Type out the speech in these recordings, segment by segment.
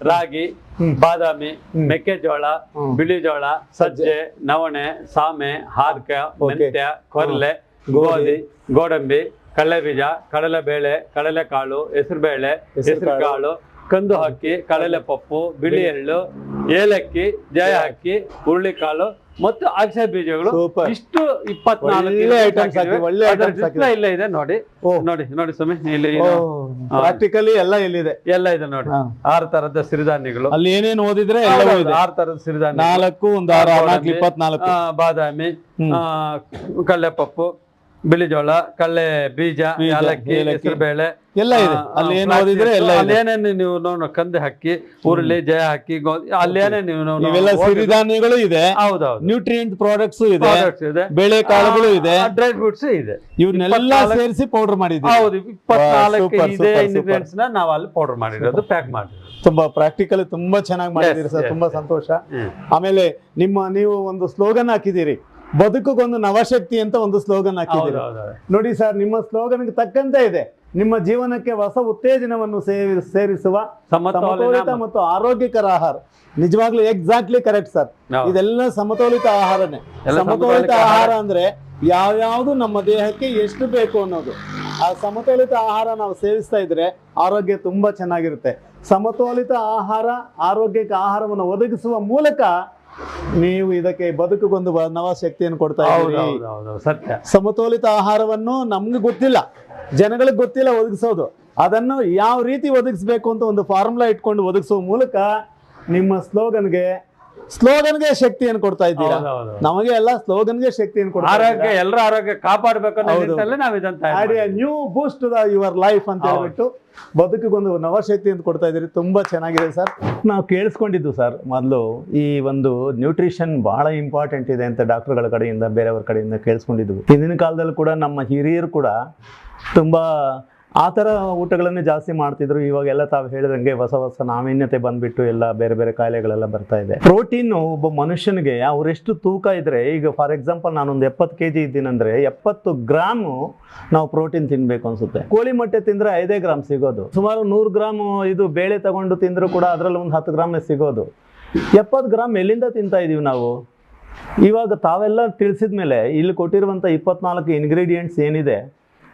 ರಾಗಿ, ಬಾದಾಮಿ, ಮೆಕ್ಕೆಜೋಳ, ಬಿಳಿ ಜೋಳ, ಸಜ್ಜೆ, ನವಣೆ, ಸಾಮೆ, ಹಾರ್ಕ, ಮೆಂತ್ಯ, ಕೊರ್ಲೆ, ಗೋಧಿ, ಗೋಡಂಬಿ, ಕಡಲೆಬೀಜ, ಕಡಲೆಬೇಳೆ, ಕಡಲೆಕಾಳು, ಹೆಸರುಬೇಳೆ, ಹೆಸರುಕಾಳು, ಕಂದು ಅಕ್ಕಿ, ಕಡಲೆ ಪಪ್ಪು, ಬಿಳಿ ಎಳ್ಳು, ಏಲಕ್ಕಿ, ಜಯ ಅಕ್ಕಿ, ಹುರುಳಿಕಾಳು ಮತ್ತು ಅಗಸೆ ಬೀಜಗಳು. ಇಷ್ಟು 24 ಇಲ್ಲ ಇದೆ ನೋಡಿ. ನೋಡಿ ಸ್ವಾಮಿ, ಇಲ್ಲಿ ಪ್ರಾಕ್ಟಿಕಲಿ ಎಲ್ಲ ಇಲ್ಲಿದೆ, ಎಲ್ಲ ಇದೆ ನೋಡಿ. 6 ತರದ ಸಿರಿಧಾನ್ಯಗಳು ಅಲ್ಲಿ ಏನೇನು ಓದಿದ್ರೆ 6 ತರದ ಸಿರಿಧಾನ್ಯ, 24 ಬಾದಾಮಿ, ಕಡಲೆಪಪ್ಪು, ಬಿಳಿ ಜೋಳ, ಕಡಲೆ ಬೀಜ, ಏಲಕ್ಕಿ, ಹೆಸರುಬೇಳೆ ಎಲ್ಲ ಇದೆ. ಅಲ್ಲಿ ಏನು ಓದಿದ್ರೆ ಎಲ್ಲ ಅಲ್ಲೇನೇನು ನೀವು ಕಂದೆ ಹಾಕಿ, ಹುರುಳಿ, ಜಯ ಹಾಕಿ, ಗೋಧಿ, ಅಲ್ಲೇನೇ ಇವೆಲ್ಲ ಸಿರಿಧಾನ್ಯಗಳು ಇದೆ. ಹೌದೌದು, ನ್ಯೂಟ್ರಿಯೆಂಟ್ ಪ್ರಾಡಕ್ಟ್ಸ್ ಇದೆ, ಬೇಳೆಕಾಳುಗಳು ಇದೆ, ಡ್ರೈ ಫ್ರೂಟ್ಸ್ ಇದೆ. ಇವನ್ನೆಲ್ಲ ಸೇರಿಸಿ ಪೌಡರ್ ಮಾಡಿದ್ವಿ. ಹೌದು, 24 ಇದೇ ಇಂಗ್ರೀಡಿಯೆಂಟ್ಸ್ ನ ನಾವು ಅಲ್ಲಿ ಪೌಡರ್ ಮಾಡಿರೋದು, ಪ್ಯಾಕ್ ಮಾಡಿರೋದು. ತುಂಬಾ ಪ್ರಾಕ್ಟಿಕಲಿ ತುಂಬಾ ಚೆನ್ನಾಗಿ ಮಾಡಿದಿರಿ ಸರ್, ತುಂಬಾ ಸಂತೋಷ. ಆಮೇಲೆ ನೀವು ಒಂದು ಸ್ಲೋಗನ್ ಹಾಕಿದ್ದೀರಿ, ಬದುಕಿಗೊಂದು ನವಶಕ್ತಿ ಅಂತ ಒಂದು ಸ್ಲೋಗನ್ ಹಾಕಿದ್ದೀರಿ ನೋಡಿ ಸರ್. ನಿಮ್ಮ ಸ್ಲೋಗನ್ಗೆ ತಕ್ಕಂತೆ ಇದೆ, ನಿಮ್ಮ ಜೀವನಕ್ಕೆ ಹೊಸ ಉತ್ತೇಜನವನ್ನು ಸೇರಿಸುವ ಸಮತೋಲಿತ ಮತ್ತು ಆರೋಗ್ಯಕರ ಆಹಾರ. ನಿಜವಾಗ್ಲೂ ಎಕ್ಸಾಕ್ಟ್ಲಿ ಕರೆಕ್ಟ್ ಸರ್. ಇದೆಲ್ಲ ಸಮತೋಲಿತ ಆಹಾರನೇ. ಸಮತೋಲಿತ ಆಹಾರ ಅಂದ್ರೆ ಯಾವ್ಯಾವುದು ನಮ್ಮ ದೇಹಕ್ಕೆ ಎಷ್ಟು ಬೇಕು ಅನ್ನೋದು. ಆ ಸಮತೋಲಿತ ಆಹಾರ ನಾವು ಸೇವಿಸ್ತಾ ಇದ್ರೆ ಆರೋಗ್ಯ ತುಂಬಾ ಚೆನ್ನಾಗಿರುತ್ತೆ. ಸಮತೋಲಿತ ಆಹಾರ, ಆರೋಗ್ಯಕ್ಕೆ ಆಹಾರವನ್ನು ಒದಗಿಸುವ ಮೂಲಕ ನೀವು ಇದಕ್ಕೆ ಬದುಕಿಗೊಂದು ನವ ಶಕ್ತಿಯನ್ನು ಕೊಡ್ತಾ ಇದ್ದೀರಿ. ಸತ್ಯ. ಸಮತೋಲಿತ ಆಹಾರವನ್ನು ನಮ್ಗೆ ಗೊತ್ತಿಲ್ಲ, ಜನಗಳಿಗೆ ಗೊತ್ತಿಲ್ಲ ಒದಗಿಸೋದು. ಅದನ್ನು ಯಾವ ರೀತಿ ಒದಗಿಸ್ಬೇಕು ಅಂತ ಒಂದು ಫಾರ್ಮುಲಾ ಇಟ್ಕೊಂಡು ಒದಗಿಸುವ ಮೂಲಕ ನಿಮ್ಮ ಸ್ಲೋಗನ್ಗೆ ಶಕ್ತಿಯನ್ನು ಕೊಡ್ತಾ ಇದ್ದೀರಾ. ನಮಗೆ ಎಲ್ಲ ಸ್ಲೋಗನ್ಗೆ ಶಕ್ತಿಯನ್ನು ಕೊಡ್ತಾ, ಆರೋಗ್ಯ, ಎಲ್ಲರ ಆರೋಗ್ಯ ಕಾಪಾಡಬೇಕು new boost to your life ಅಂತ ಹೇಳ್ಬಿಟ್ಟು ಬದುಕಿಗೊಂದು ನವಶಕ್ತಿ ಅಂತ ಕೊಡ್ತಾ ಇದ್ದೀರಿ. ತುಂಬಾ ಚೆನ್ನಾಗಿದೆ ಸರ್. ನಾವು ಕೇಳಿಸ್ಕೊಂಡಿದ್ದು ಸರ್ ಮೊದಲು ಈ ಒಂದು ನ್ಯೂಟ್ರಿಷನ್ ಬಹಳ ಇಂಪಾರ್ಟೆಂಟ್ ಇದೆ ಅಂತ ಡಾಕ್ಟರ್ಗಳ ಕಡೆಯಿಂದ, ಬೇರೆಯವ್ರ ಕಡೆಯಿಂದ ಕೇಳಿಸ್ಕೊಂಡಿದ್ವು. ಹಿಂದಿನ ಕಾಲದಲ್ಲಿ ಕೂಡ ನಮ್ಮ ಹಿರಿಯರು ಕೂಡ ತುಂಬಾ ಆ ಥರ ಊಟಗಳನ್ನೇ ಜಾಸ್ತಿ ಮಾಡ್ತಿದ್ರು. ಇವಾಗೆಲ್ಲ ತಾವು ಹೇಳಿದಂಗೆ ಹೊಸ ನಾವೀನ್ಯತೆ ಬಂದ್ಬಿಟ್ಟು ಎಲ್ಲ ಬೇರೆ ಬೇರೆ ಕಾಯಿಲೆಗಳೆಲ್ಲ ಬರ್ತಾ ಇದೆ. ಪ್ರೋಟೀನು ಒಬ್ಬ ಮನುಷ್ಯನಿಗೆ ಅವರೆಷ್ಟು ತೂಕ ಇದ್ರೆ, ಈಗ ಫಾರ್ ಎಕ್ಸಾಂಪಲ್ ನಾನೊಂದು 70 kg ಇದ್ದೀನಂದ್ರೆ 70 ಗ್ರಾಮು ನಾವು ಪ್ರೋಟೀನ್ ತಿನ್ಬೇಕು ಅನ್ಸುತ್ತೆ. ಕೋಳಿ ಮೊಟ್ಟೆ ತಿಂದ್ರೆ 5 ಗ್ರಾಮ್ ಸಿಗೋದು. ಸುಮಾರು 100 ಗ್ರಾಮ್ ಇದು ಬೇಳೆ ತಗೊಂಡು ತಿಂದ್ರು ಕೂಡ ಅದರಲ್ಲಿ ಒಂದು 10 ಗ್ರಾಮ್ ಸಿಗೋದು. 70 ಗ್ರಾಮ್ ಎಲ್ಲಿಂದ ತಿಂತಾ ಇದೀವಿ ನಾವು? ಇವಾಗ ತಾವೆಲ್ಲ ತಿಳಿಸಿದ್ಮೇಲೆ ಇಲ್ಲಿ ಕೊಟ್ಟಿರುವಂಥ 24 ಇಂಗ್ರೀಡಿಯೆಂಟ್ಸ್ ಏನಿದೆ,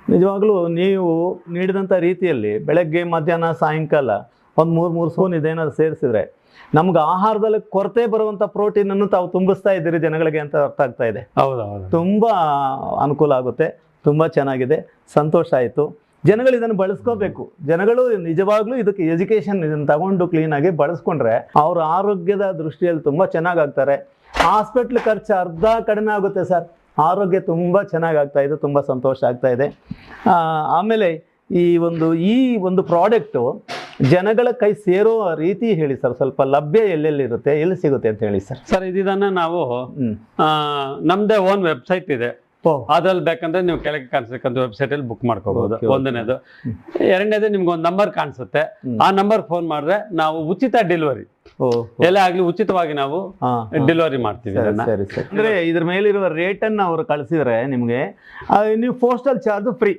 ನಿಜವಾಗ್ಲೂ ನೀವು ನೀಡಿದಂಥ ರೀತಿಯಲ್ಲಿ ಬೆಳಗ್ಗೆ, ಮಧ್ಯಾಹ್ನ, ಸಾಯಂಕಾಲ ಒಂದು 3 ಸ್ಪೂನ್ ಇದೇನಾದ್ರು ಸೇರಿಸಿದ್ರೆ ನಮ್ಗೆ ಆಹಾರದಲ್ಲಿ ಕೊರತೆ ಬರುವಂಥ ಪ್ರೋಟೀನನ್ನು ತಾವು ತುಂಬಿಸ್ತಾ ಇದ್ದೀರಿ ಜನಗಳಿಗೆ ಅಂತ ಅರ್ಥ ಆಗ್ತಾ ಇದೆ. ಹೌದೌದು, ತುಂಬ ಅನುಕೂಲ ಆಗುತ್ತೆ. ತುಂಬ ಚೆನ್ನಾಗಿದೆ, ಸಂತೋಷ ಆಯಿತು. ಜನಗಳು ಇದನ್ನು ಬಳಸ್ಕೋಬೇಕು. ಜನಗಳು ನಿಜವಾಗ್ಲೂ ಇದಕ್ಕೆ ಎಜುಕೇಷನ್ ಇದನ್ನು ತಗೊಂಡು ಕ್ಲೀನಾಗಿ ಬಳಸ್ಕೊಂಡ್ರೆ ಅವ್ರ ಆರೋಗ್ಯದ ದೃಷ್ಟಿಯಲ್ಲಿ ತುಂಬ ಚೆನ್ನಾಗಾಗ್ತಾರೆ. ಹಾಸ್ಪಿಟ್ಲ್ ಖರ್ಚು ಅರ್ಧ ಕಡಿಮೆ ಆಗುತ್ತೆ ಸರ್. ಆರೋಗ್ಯ ತುಂಬ ಚೆನ್ನಾಗಿ ಆಗ್ತಾ ಇದೆ, ತುಂಬ ಸಂತೋಷ ಆಗ್ತಾ ಇದೆ. ಆಮೇಲೆ ಈ ಒಂದು ಪ್ರಾಡಕ್ಟು ಜನಗಳ ಕೈ ಸೇರೋ ರೀತಿ ಹೇಳಿ ಸರ್. ಸ್ವಲ್ಪ ಲಭ್ಯ ಎಲ್ಲೆಲ್ಲಿರುತ್ತೆ, ಎಲ್ಲಿ ಸಿಗುತ್ತೆ ಅಂತ ಹೇಳಿ ಸರ್. ಸರ್, ಇದನ್ನ ನಾವು ನಮ್ದೇ ಓನ್ ವೆಬ್ಸೈಟ್ ಇದೆ. ಅದ್ರಲ್ಲಿ ಬೇಕಂದ್ರೆ ನೀವು ಕೆಳಗೆ ಕಾಣಿಸ್ತಕ್ಕಂಥ ವೆಬ್ಸೈಟ್ ಅಲ್ಲಿ ಬುಕ್ ಮಾಡ್ಕೋಬಹುದು. ಒಂದನೇದು. ಎರಡನೇದು ನಿಮ್ಗೆ ಒಂದು ನಂಬರ್ ಕಾಣಿಸುತ್ತೆ, ಆ ನಂಬರ್ ಫೋನ್ ಮಾಡಿದ್ರೆ ನಾವು ಉಚಿತ ಡೆಲಿವರಿ, ಎಲ್ಲ ಆಗ್ಲಿ ಉಚಿತವಾಗಿ ನಾವು ಡೆಲಿವರಿ ಮಾಡ್ತೀವಿ. ಅಂದ್ರೆ ಇದ್ರ ಮೇಲಿರುವ ರೇಟ್ ಅನ್ನ ಅವ್ರು ಕಳಿಸಿದ್ರೆ ನಿಮ್ಗೆ ನೀವು ಪೋಸ್ಟಲ್ ಚಾರ್ಜ್ ಫ್ರೀ.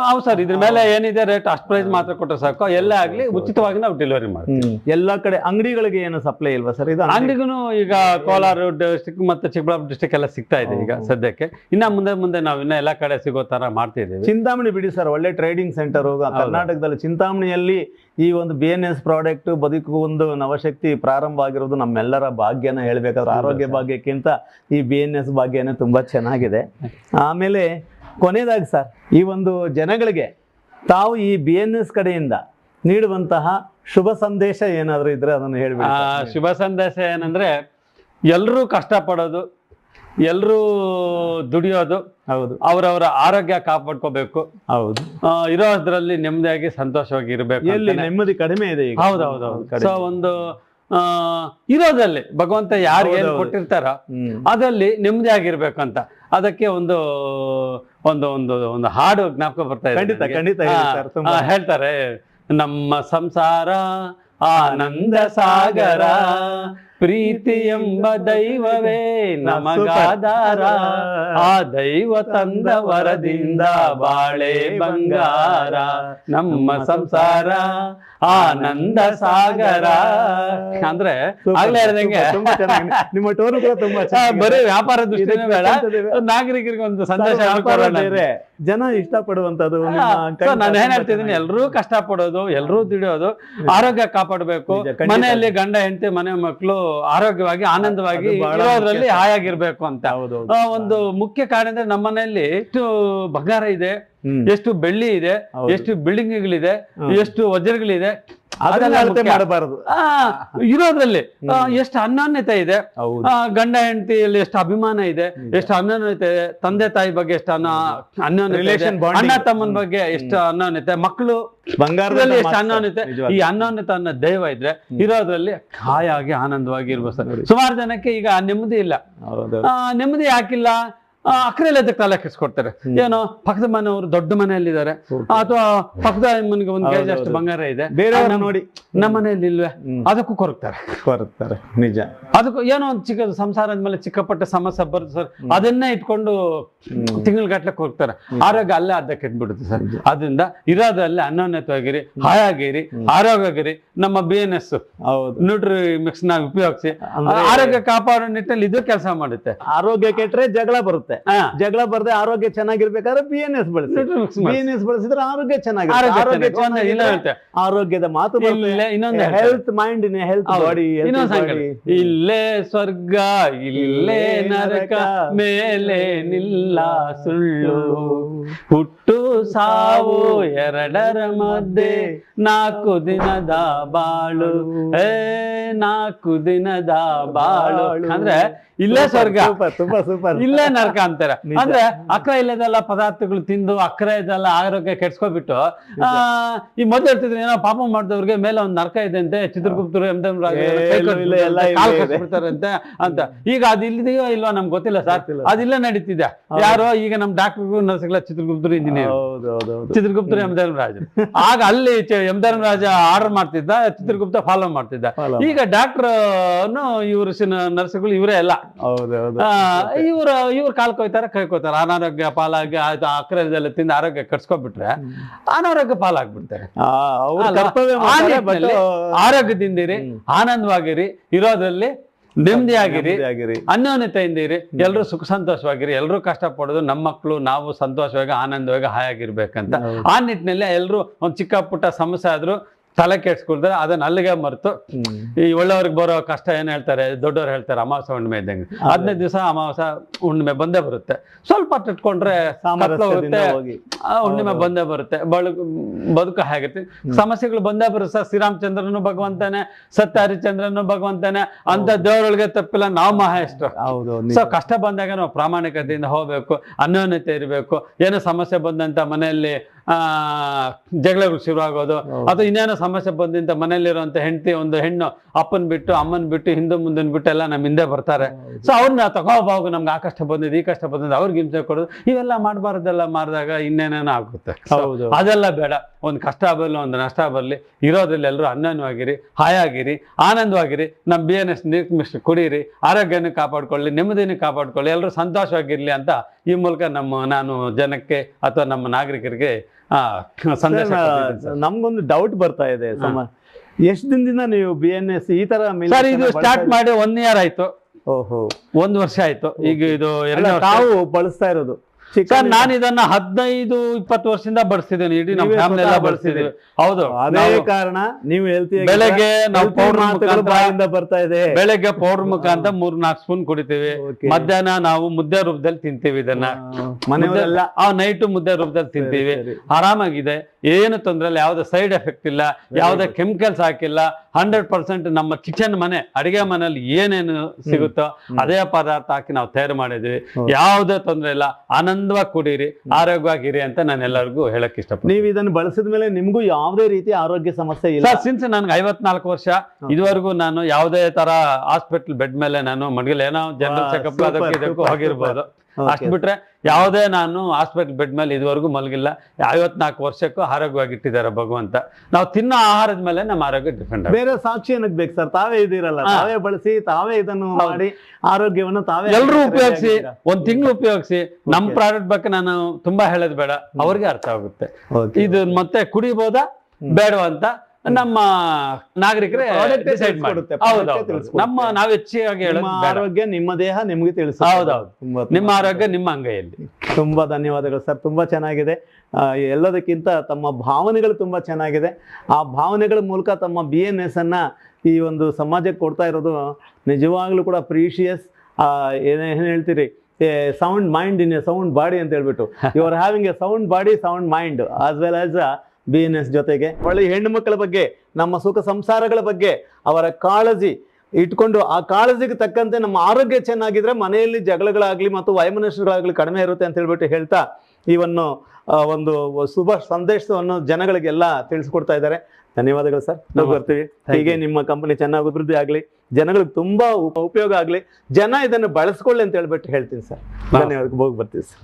ಹೌದು ಸರ್, ಇದ್ರ ಮೇಲೆ ಏನಿದೆ ರೇಟ್ ಅಷ್ಟು ಪ್ರೈಸ್ ಮಾತ್ರ ಕೊಟ್ಟರೆ ಸಾಕು. ಎಲ್ಲ ಆಗ್ಲಿ ಉಚಿತವಾಗಿ ನಾವು ಡೆಲಿವರಿ ಮಾಡ್ತೀವಿ. ಎಲ್ಲಾ ಕಡೆ ಅಂಗಡಿಗಳಿಗೆ ಏನು ಸಪ್ಲೈ ಇಲ್ವಾ ಸರ್? ಇದು ಅಂಗಡಿಗೂ ಈಗ ಕೋಲಾರ ಡಿಸ್ಟಿಕ್ ಮತ್ತೆ ಚಿಕ್ಕಬಳ್ಳಾಪುರ ಡಿಸ್ಟಿಕ್ ಎಲ್ಲ ಸಿಗ್ತಾ ಇದೆ ಈಗ ಸದ್ಯಕ್ಕೆ. ಇನ್ನ ಮುಂದೆ ನಾವು ಇನ್ನ ಎಲ್ಲಾ ಕಡೆ ಸಿಗೋ ತರ ಮಾಡ್ತಿದ್ದೀವಿ. ಚಿಂತಾಮಣಿ ಬಿಡಿ ಸರ್, ಒಳ್ಳೆ ಟ್ರೇಡಿಂಗ್ ಸೆಂಟರ್. ಕರ್ನಾಟಕದಲ್ಲಿ ಚಿಂತಾಮಣಿಯಲ್ಲಿ ಈ ಒಂದು BNS ಪ್ರಾಡಕ್ಟ್ ಬದುಕು ಒಂದು ನವಶಕ್ತಿ ಪ್ರಾರಂಭ ಆಗಿರೋದು ನಮ್ಮೆಲ್ಲರ ಭಾಗ್ಯನ ಹೇಳ್ಬೇಕಾದ್ರೆ. ಆರೋಗ್ಯ ಭಾಗ್ಯಕ್ಕಿಂತ ಈ BNS ಭಾಗ್ಯನೇ ತುಂಬಾ ಚೆನ್ನಾಗಿದೆ. ಆಮೇಲೆ ಕೊನೆಯದಾಗಿ ಸರ್, ಈ ಒಂದು ಜನಗಳಿಗೆ ತಾವು ಈ BNS ಕಡೆಯಿಂದ ನೀಡುವಂತಹ ಶುಭ ಸಂದೇಶ ಏನಾದರೂ ಇದ್ರೆ ಅದನ್ನು ಹೇಳ್ಬೇಕು. ಶುಭ ಸಂದೇಶ ಏನಂದ್ರೆ, ಎಲ್ಲರೂ ಕಷ್ಟಪಡೋದು, ಎಲ್ಲರೂ ದುಡಿಯೋದು, ಹೌದು, ಅವರವರ ಆರೋಗ್ಯ ಕಾಪಾಡ್ಕೋಬೇಕು. ಹೌದು, ಇರೋದ್ರಲ್ಲಿ ನೆಮ್ಮದಿಯಾಗಿ ಸಂತೋಷವಾಗಿ ಇರಬೇಕು. ಎಲ್ಲಿ ನೆಮ್ಮದಿ ಕಡಿಮೆ ಇದೆ ಈಗ. ಹೌದೌದು. ಸೊ ಒಂದು ಇರೋದಲ್ಲಿ ಭಗವಂತ ಯಾರು ಏನು ಕೊಟ್ಟಿರ್ತಾರ ಅದಲ್ಲಿ ನೆಮ್ಮದಿಯಾಗಿರ್ಬೇಕು ಅಂತ. ಅದಕ್ಕೆ ಒಂದು ಒಂದು ಒಂದು ಒಂದು ಹಾಡು ಜ್ಞಾಪಕ ಬರ್ತಾ ಇದೆ. ಹೇಳ್ತಾರೆ, ನಮ್ಮ ಸಂಸಾರ ಆನಂದ ಸಾಗರ, ಪ್ರೀತಿ ಎಂಬ ದೈವವೇ ನಮಗಾಧಾರ, ಆ ದೈವ ತಂದ ವರದಿಂದ ಬಾಳೆ ಬಂಗಾರ, ನಮ್ಮ ಸಂಸಾರ ಆನಂದ ಸಾಗರ. ಅಂದ್ರೆ ಆಗ್ಲೇ ಹೇಳಿದಂಗೆ ನಿಮ್ಮ ಟೋನ್ ಕೂಡ ತುಂಬಾ ಬರೀ ವ್ಯಾಪಾರ ದೃಷ್ಟಿನೇ ಬೇಡ, ನಾಗರಿಕರಿಗೆ ಒಂದು ಸಂದೇಶ ಜನ ಇಷ್ಟಪಡುವಂತದ್ದು. ನಾನು ಏನ್ ಹೇಳ್ತಿದ್ದೀನಿ, ಎಲ್ರೂ ಕಷ್ಟ ಪಡೋದು, ಎಲ್ರೂ ದುಡಿಯೋದು, ಆರೋಗ್ಯ ಕಾಪಾಡಬೇಕು, ಮನೆಯಲ್ಲಿ ಗಂಡ ಹೆಂಡತಿ ಮನೆ ಮಕ್ಕಳು ಆರೋಗ್ಯವಾಗಿ ಆನಂದವಾಗಿ ಇರೋದ್ರಲ್ಲಿ ಹಾಯಾಗಿರ್ಬೇಕು ಅಂತ. ಒಂದು ಮುಖ್ಯ ಕಾರಣ ಅಂದ್ರೆ ನಮ್ಮ ಮನೆಯಲ್ಲಿ ಎಷ್ಟು ಬಂಗಾರ ಇದೆ, ಎಷ್ಟು ಬೆಳ್ಳಿ ಇದೆ, ಎಷ್ಟು ಬಿಲ್ಡಿಂಗ್ಗಳಿದೆ, ಎಷ್ಟು ವಜ್ರಗಳಿದೆ, ಮಾಡಬಾರದು. ಇರೋದ್ರಲ್ಲಿ ಎಷ್ಟು ಅನ್ಯೋನ್ಯತೆ ಇದೆ, ಗಂಡ ಹೆಂಡತಿಯಲ್ಲಿ ಎಷ್ಟು ಅಭಿಮಾನ ಇದೆ, ಎಷ್ಟು ಅನ್ಯೋನ್ಯತೆ ಇದೆ, ತಂದೆ ತಾಯಿ ಬಗ್ಗೆ ಎಷ್ಟು ಅನ್ಯೋನ್ಯತೆ, ಅಣ್ಣ ತಮ್ಮನ ಬಗ್ಗೆ ಎಷ್ಟು ಅನ್ಯೋನ್ಯತೆ, ಮಕ್ಕಳು ಬಂಗಾರದಲ್ಲಿ ಎಷ್ಟು ಅನ್ಯೋನ್ಯತೆ. ಈ ಅನ್ಯೋನ್ಯತೆ ಅನ್ನೋ ದೈವ ಇದ್ರೆ ಇರೋದ್ರಲ್ಲಿ ಹಾಯಾಗಿ ಆನಂದವಾಗಿ ಇರ್ಬೋದು ಸರ್. ಸುಮಾರು ಜನಕ್ಕೆ ಈಗ ನೆಮ್ಮದಿ ಇಲ್ಲ. ನೆಮ್ಮದಿ ಯಾಕಿಲ್ಲ? ಅಕ್ರೆಲ್ಲ ತಲೆ ಕೆಡ್ಸ್ಕೊಡ್ತಾರೆ. ಏನೋ ಪಕ್ಕದ ಮನೆಯವರು ದೊಡ್ಡ ಮನೆಯಲ್ಲಿದ್ದಾರೆ, ಅಥವಾ ಪಕ್ಕದ ಮನೆಗೆ ಒಂದು ಕೆಜಿ ಅಷ್ಟು ಬಂಗಾರ ಇದೆ, ಬೇರೆಯವ್ರ ನೋಡಿ ನಮ್ಮ ಮನೆಯಲ್ಲಿ ಇಲ್ವೇ, ಅದಕ್ಕೂ ಕೊರಗ್ತಾರೆ. ನಿಜ. ಅದಕ್ಕೂ ಏನೋ ಒಂದು ಚಿಕ್ಕ ಸಂಸಾರ ಅಂದ್ಮೇಲೆ ಚಿಕ್ಕಪಟ್ಟ ಸಮಸ್ಯೆ ಬರುತ್ತೆ ಸರ್, ಅದನ್ನೇ ಇಟ್ಕೊಂಡು ತಿಂಗಳಗಟ್ಲೆ ಕೊರಗ್ತಾರೆ. ಆರೋಗ್ಯ ಅಲ್ಲೇ ಅರ್ಧ ಕೆಟ್ಬಿಡುತ್ತೆ ಸರ್. ಅದರಿಂದ ಇರೋದ್ರಲ್ಲಿ ಅನ್ಯೋನ್ಯತವಾಗಿರಿ, ಹಾಯಾಗಿರಿ, ಆರೋಗ್ಯಗಿರಿ. ನಮ್ಮ BNS ನ್ಯೂಟ್ರಿ ಮಿಕ್ಸ್ ನ ಉಪಯೋಗಿಸಿ ಆರೋಗ್ಯ ಕಾಪಾಡೋ ನಿಟ್ಟಲ್ಲಿ ಇದು ಕೆಲಸ ಮಾಡುತ್ತೆ. ಆರೋಗ್ಯ ಕೆಟ್ಟರೆ ಜಗಳ ಬರುತ್ತೆ, ಜಗಳ ಬರದೆ ಆರೋಗ್ಯ ಚೆನ್ನಾಗಿರ್ಬೇಕಾದ್ರೆ BNS ಬಳಸಿ. BNS ಬಳಸಿದ್ರೆ ಆರೋಗ್ಯ ಚೆನ್ನಾಗಿರುತ್ತೆ. ಆರೋಗ್ಯದ ಮಾತು ಇನ್ನೊಂದು health mind in health body. ಇಲ್ಲೇ ಸ್ವರ್ಗ ಇಲ್ಲೇ ನರಕ, ಮೇಲೆ ನಿಲ್ಲ ಸುಳ್ಳು, ಹುಟ್ಟು ಸಾವು ಎರಡರ ಮಧ್ಯೆ 4 ದಿನದ ಬಾಳು, 4 ದಿನದ ಬಾಳು. ಅಂದ್ರೆ ಇಲ್ಲೇ ಸ್ವರ್ಗ, ತುಂಬಾ ಸೂಪರ್, ಇಲ್ಲೇ ನರಕ ಅಂತಾರೆ. ಅಂದ್ರೆ ಅಕ್ರ ಇಲ್ಲದೆಲ್ಲ ಪದಾರ್ಥಗಳು ತಿಂದು ಅಕ್ರ ಇದೆಲ್ಲ ಆರೋಗ್ಯ ಕೆಡ್ಸ್ಕೊಬಿಟ್ಟು ಈ ಮೊದಲು ಹೇಳ್ತಿದ್ರು ಏನೋ ಪಾಪ ಮಾಡಿದವ್ರಿಗೆ ಮೇಲೆ ಒಂದು ನರಕ ಇದೆ ಅಂತೆ, ಚಿತ್ರಗುಪ್ತರು ಬಿಡ್ತಾರಂತೆ ಅಂತ. ಈಗ ಅದು ಇಲ್ಲಿದೆಯೋ ಇಲ್ವಾ ನಮ್ಗೆ ಗೊತ್ತಿಲ್ಲ ಸರ್, ಅದಿಲ್ಲ ನಡೀತಿದೆ. ಯಾರೋ ಈಗ ನಮ್ ಡಾಕ್ಟರ್ಗಳು ನರ್ಸ್ಗಳ ಚಿತ್ರಗುಪ್ತರು ಇಂಜಿನಿಯರ್, ಚಿತ್ರಗುಪ್ತರು ಎಂ ಧರ್ಮರಾಜ್. ಆಗ ಅಲ್ಲಿ ಎಂ ಧರ್ಮರಾಜ ಆರ್ಡರ್ ಮಾಡ್ತಿದ್ದ, ಚಿತ್ರಗುಪ್ತ ಫಾಲೋ ಮಾಡ್ತಿದ್ದ. ಈಗ ಡಾಕ್ಟರ್ ಇವರು ನರ್ಸ್ಗಳು ಇವರೇ ಎಲ್ಲ. ಇವ್ರು ಕಾಲ್ ಕೊಯ್ತಾರೆ, ಕೈ ಕೊಯ್ತಾರೆ. ಅನಾರೋಗ್ಯ ಪಾಲಾಗಿ ಅಕ್ರದಲ್ಲಿ ತಿಂದು ಆರೋಗ್ಯ ಕಟ್ಸ್ಕೊಬಿಟ್ರೆ ಅನಾರೋಗ್ಯ ಪಾಲಾಗ್ಬಿಡ್ತಾರೆ. ಆರೋಗ್ಯದಿಂದಿರಿ, ಆನಂದವಾಗಿರಿ, ಇರೋದ್ರಲ್ಲಿ ನೆಮ್ಮದಿಯಾಗಿರಿ, ಅನ್ಯೋನ್ಯತೆಯಿಂದ ಇರಿ, ಎಲ್ರು ಸುಖ ಸಂತೋಷವಾಗಿರಿ. ಎಲ್ರು ಕಷ್ಟ ಪಡೋದು ನಮ್ಮ ಮಕ್ಕಳು ನಾವು ಸಂತೋಷವಾಗಿ ಆನಂದವಾಗಿ ಹಾಯಾಗಿರ್ಬೇಕಂತ. ಆ ನಿಟ್ಟಿನಲ್ಲಿ ಎಲ್ರು ಒಂದ್ ಚಿಕ್ಕ ಪುಟ್ಟ ಸಮಸ್ಯೆ ಆದ್ರೂ ತಲೆ ಕೆಡ್ಸ್ಕೊಳ್ತಾರೆ, ಅದನ್ನ ಅಲ್ಲಿಗೆ ಮರೆತು ಈ ಒಳ್ಳೆಯವ್ರಿಗೆ ಬರೋ ಕಷ್ಟ ಏನ್ ಹೇಳ್ತಾರೆ, ದೊಡ್ಡವ್ರು ಹೇಳ್ತಾರೆ ಅಮಾವಾಸ್ಯ ಹುಣ್ಣಿಮೆ ಇದ್ದಂಗೆ 15 ದಿವಸ ಅಮಾವಾಸ್ಯ ಹುಣ್ಣಿಮೆ ಬಂದೇ ಬರುತ್ತೆ. ಸ್ವಲ್ಪ ಇಟ್ಕೊಂಡ್ರೆ ಹೋಗುತ್ತೆ, ಹುಣ್ಣಿಮೆ ಬಂದೇ ಬರುತ್ತೆ, ಬದುಕು ಹೇಗಿರ್ತೀವಿ. ಸಮಸ್ಯೆಗಳು ಬಂದೇ ಬರುತ್ತೆ. ಶ್ರೀರಾಮಚಂದ್ರನು ಭಗವಂತನೇ, ಸತ್ಯ ಹರಿಶ್ಚಂದ್ರನು ಭಗವಂತನೇ ಅಂತ ದೇವರೊಳಗೆ ತಪ್ಪಿಲ್ಲ, ನಾವು ಮಹಾ ಎಷ್ಟು. ಸೊ ಕಷ್ಟ ಬಂದಾಗ ನಾವು ಪ್ರಾಮಾಣಿಕತೆಯಿಂದ ಹೋಗ್ಬೇಕು, ಅನ್ಯೋನ್ಯತೆ ಇರಬೇಕು. ಏನೋ ಸಮಸ್ಯೆ ಬಂದಂತ ಮನೆಯಲ್ಲಿ ಜಗಳಗಳು ಶುರುವಾಗೋದು, ಅಥವಾ ಇನ್ನೇನೋ ಸಮಸ್ಯೆ ಬಂದಂತ ಮನೆಯಲ್ಲಿರುವಂತ ಹೆಂಡತಿ ಒಂದು ಹೆಣ್ಣು ಅಪ್ಪನ್ ಬಿಟ್ಟು ಅಮ್ಮನ್ ಬಿಟ್ಟು ಹಿಂದೆ ಮುಂದನ್ ಬಿಟ್ಟು ಎಲ್ಲ ನಮ್ಮ ಹಿಂದೆ ಬರ್ತಾರೆ. ಸೊ ಅವ್ರನ್ನ ತಗೋಬಹುದು, ನಮ್ಗೆ ಆ ಕಷ್ಟ ಬಂದಿದೆ, ಈ ಕಷ್ಟ ಬಂದಿದೆ, ಅವ್ರಿಗೆ ಹಿಂಸೆ ಕೊಡೋದು, ಇವೆಲ್ಲ ಮಾಡಬಾರ್ದೆಲ್ಲ ಮಾಡಿದಾಗ ಇನ್ನೇನೇನೋ ಆಗುತ್ತೆ. ಅದೆಲ್ಲ ಬೇಡ. ಒಂದು ಕಷ್ಟ ಬರಲಿ, ಒಂದು ನಷ್ಟ ಬರಲಿ, ಇರೋದ್ರಲ್ಲಿ ಎಲ್ಲರೂ ಅನ್ಯೋನ್ಯವಾಗಿರಿ, ಹಾಯಾಗಿರಿ, ಆನಂದವಾಗಿರಿ. ನಮ್ಮ BNS ನೀರು ಕುಡೀರಿ, ಆರೋಗ್ಯನ ಕಾಪಾಡ್ಕೊಳ್ಳಿ, ನೆಮ್ಮದಿನ ಕಾಪಾಡ್ಕೊಳ್ಳಿ, ಎಲ್ಲರೂ ಸಂತೋಷವಾಗಿರ್ಲಿ ಅಂತ ಈ ಮೂಲಕ ನಾನು ಜನಕ್ಕೆ ಅಥವಾ ನಮ್ಮ ನಾಗರಿಕರಿಗೆ ಸಂದೇಶ. ನಮ್ಗೊಂದು ಡೌಟ್ ಬರ್ತಾ ಇದೆ, ಎಷ್ಟು ದಿನದಿಂದ ನೀವು BNS ಈ ತರ ಇದು ಸ್ಟಾರ್ಟ್ ಮಾಡಿ 1 year ಆಯ್ತು. ಓಹೋ, 1 ವರ್ಷ ಆಯ್ತು. ಈಗ ಇದು 2ನೇ ವರ್ಷ ತಾವು ಬಳಸ್ತಾ ಇರೋದು. ಸರ್ ನಾನು ಇದನ್ನ 15-20 ವರ್ಷದಿಂದ ಬಳಸ್ತಿದ್ದೇನೆ, ಇಡೀ ನಮ್ಮ ಫ್ಯಾಮಿಲಿ ಎಲ್ಲ ಬಳಸ್ತಿದ್ದೀವಿ. ಹೌದು, ಅದೇ ಕಾರಣ ನೀವು ಹೇಳ್ತೀವಿ. ಬೆಳಗ್ಗೆ ನಾವು ಪೌಡರ್ ಬಾಯಿಂದ ಬರ್ತಾ ಇದೆ, ಬೆಳಗ್ಗೆ ಪೌಡರ್ ಮುಖಾಂತರ 3-4 ಸ್ಪೂನ್ ಕುಡಿತೀವಿ. ಮಧ್ಯಾಹ್ನ ನಾವು ಮುದ್ದೆ ರೂಪದಲ್ಲಿ ತಿಂತೀವಿ. ಇದನ್ನ ಮನೆಯಲ್ಲ, ನೈಟು ಮುದ್ದೆ ರೂಪದಲ್ಲಿ ತಿಂತೀವಿ. ಆರಾಮಾಗಿದೆ, ಏನು ತೊಂದರೆ ಇಲ್ಲ, ಯಾವುದೇ ಸೈಡ್ ಎಫೆಕ್ಟ್ ಇಲ್ಲ, ಯಾವುದೇ ಕೆಮಿಕಲ್ಸ್ ಹಾಕಿಲ್ಲ. 100% ನಮ್ಮ ಕಿಚನ್ ಮನೆ ಅಡಿಗೆ ಮನೆಯಲ್ಲಿ ಏನೇನು ಸಿಗುತ್ತೋ ಅದೇ ಪದಾರ್ಥ ಹಾಕಿ ನಾವು ತಯಾರು ಮಾಡಿದ್ವಿ. ಯಾವುದೇ ತೊಂದರೆ ಇಲ್ಲ, ಆನಂದವಾಗಿ ಕುಡೀರಿ, ಆರೋಗ್ಯವಾಗಿರಿ ಅಂತ ನಾನು ಎಲ್ಲರಿಗೂ ಹೇಳಕ್ ಇಷ್ಟಪಡ್ತೀನಿ. ನೀವು ಇದನ್ನು ಬಳಸಿದ ಮೇಲೆ ನಿಮ್ಗೂ ಯಾವುದೇ ರೀತಿ ಆರೋಗ್ಯ ಸಮಸ್ಯೆ ಇಲ್ಲ? ಸಿನ್ಸ್ ನನ್ಗೆ 54 ವರ್ಷ, ಇದುವರೆಗೂ ನಾನು ಯಾವುದೇ ತರ ಹಾಸ್ಪಿಟಲ್ ಬೆಡ್ ಮೇಲೆ ನಾನು ಮಡಗಿಲ್ಲ. ಏನೋ ಜನರಲ್ ಚೆಕಪ್ ಅದಕ್ಕೂ ಇದಕ್ಕೂ ಹೋಗಿರ್ಬೋದು. ಅಷ್ಟು ಬಿಟ್ರೆ ಯಾವುದೇ ನಾನು ಹಾಸ್ಪಿಟಲ್ ಬೆಡ್ ಮೇಲೆ ಇದುವರೆಗೂ ಮಲಗಿಲ್ಲ. 54 ವರ್ಷಕ್ಕೂ ಆರೋಗ್ಯವಾಗಿಟ್ಟಿದ್ದಾರೆ ಭಗವಂತ. ನಾವು ತಿನ್ನೋ ಆಹಾರದ ಮೇಲೆ ನಮ್ಮ ಆರೋಗ್ಯ ಡಿಪೆಂಡ್. ಬೇರೆ ಸಾಕ್ಷಿ ಏನಕ್ಕೆ ಬೇಕು ಸರ್? ತಾವೇ ಇದಿರಲ್ಲ, ತಾವೇ ಬಳಸಿ, ತಾವೇ ಇದನ್ನು ಮಾಡಿ ಆರೋಗ್ಯವನ್ನು ತಾವೇ ಎಲ್ಲರೂ ಉಪಯೋಗಿಸಿ, 1 ತಿಂಗಳು ಉಪಯೋಗಿಸಿ. ನಮ್ಮ ಪ್ರಾಡಕ್ಟ್ ಬಗ್ಗೆ ನಾನು ತುಂಬಾ ಹೇಳೋದು ಬೇಡ, ಅವ್ರಿಗೆ ಅರ್ಥ ಆಗುತ್ತೆ. ಇದು ಮತ್ತೆ ಕುಡಿಬೋದಾ ಬೇಡವಾ ಅಂತ ನಮ್ಮ ನಾಗರಿಕರೇ ಡಿಸೈಡ್ ಮಾಡುತ್ತೆ. ನಾವು ಹೆಚ್ಚಾಗಿ ಹೇಳೋದು ಆರೋಗ್ಯ ನಿಮ್ಮ ದೇಹ ನಿಮ್ಗೆ ತಿಳಿಸುತ್ತೆ. ಹೌದೌದು, ನಿಮ್ಮ ಆರೋಗ್ಯ ನಿಮ್ಮ ಅಂಗೈಯಲ್ಲಿ. ತುಂಬಾ ಧನ್ಯವಾದಗಳು ಸರ್, ತುಂಬಾ ಚೆನ್ನಾಗಿದೆ. ಎಲ್ಲದಕ್ಕಿಂತ ತಮ್ಮ ಭಾವನೆಗಳು ತುಂಬಾ ಚೆನ್ನಾಗಿದೆ. ಆ ಭಾವನೆಗಳ ಮೂಲಕ ತಮ್ಮ BNS ಅನ್ನ ಈ ಒಂದು ಸಮಾಜಕ್ಕೆ ಕೊಡ್ತಾ ಇರೋದು ನಿಜವಾಗ್ಲೂ ಕೂಡ ಪ್ರೀಶಿಯಸ್. ಏನ್ ಹೇಳ್ತೀರಿ, sound mind in a sound body ಅಂತ ಹೇಳ್ಬಿಟ್ಟು, you are having a sound body, sound mind as well as BNS ಜೊತೆಗೆ ಒಳ್ಳೆ ಹೆಣ್ಣು ಮಕ್ಕಳ ಬಗ್ಗೆ, ನಮ್ಮ ಸುಖ ಸಂಸಾರಗಳ ಬಗ್ಗೆ ಅವರ ಕಾಳಜಿ ಇಟ್ಕೊಂಡು, ಆ ಕಾಳಜಿಗೆ ತಕ್ಕಂತೆ ನಮ್ಮ ಆರೋಗ್ಯ ಚೆನ್ನಾಗಿದ್ರೆ ಮನೆಯಲ್ಲಿ ಜಗಳಗಳಾಗ್ಲಿ ಮತ್ತು ವೈಮನಸ್ಯಗಳಾಗ್ಲಿ ಕಡಿಮೆ ಇರುತ್ತೆ ಅಂತ ಹೇಳ್ಬಿಟ್ಟು ಹೇಳ್ತಾ, ಇವನ್ನು ಒಂದು ಶುಭ ಸಂದೇಶವನ್ನು ಜನಗಳಿಗೆಲ್ಲ ತಿಳಿಸ್ಕೊಡ್ತಾ ಇದ್ದಾರೆ. ಧನ್ಯವಾದಗಳು ಸರ್, ನಾವು ಬರ್ತೀವಿ. ಹೀಗೆ ನಿಮ್ಮ ಕಂಪನಿ ಚೆನ್ನಾಗಿ ಅಭಿವೃದ್ಧಿ ಆಗಲಿ, ಜನಗಳಿಗೆ ತುಂಬಾ ಉಪಯೋಗ ಆಗಲಿ, ಜನ ಇದನ್ನು ಬಳಸ್ಕೊಳ್ಳಿ ಅಂತ ಹೇಳ್ಬಿಟ್ಟು ಹೇಳ್ತೀನಿ ಸರ್. ಧನ್ಯವಾದ, ಹೋಗಿ ಬರ್ತೀವಿ ಸರ್.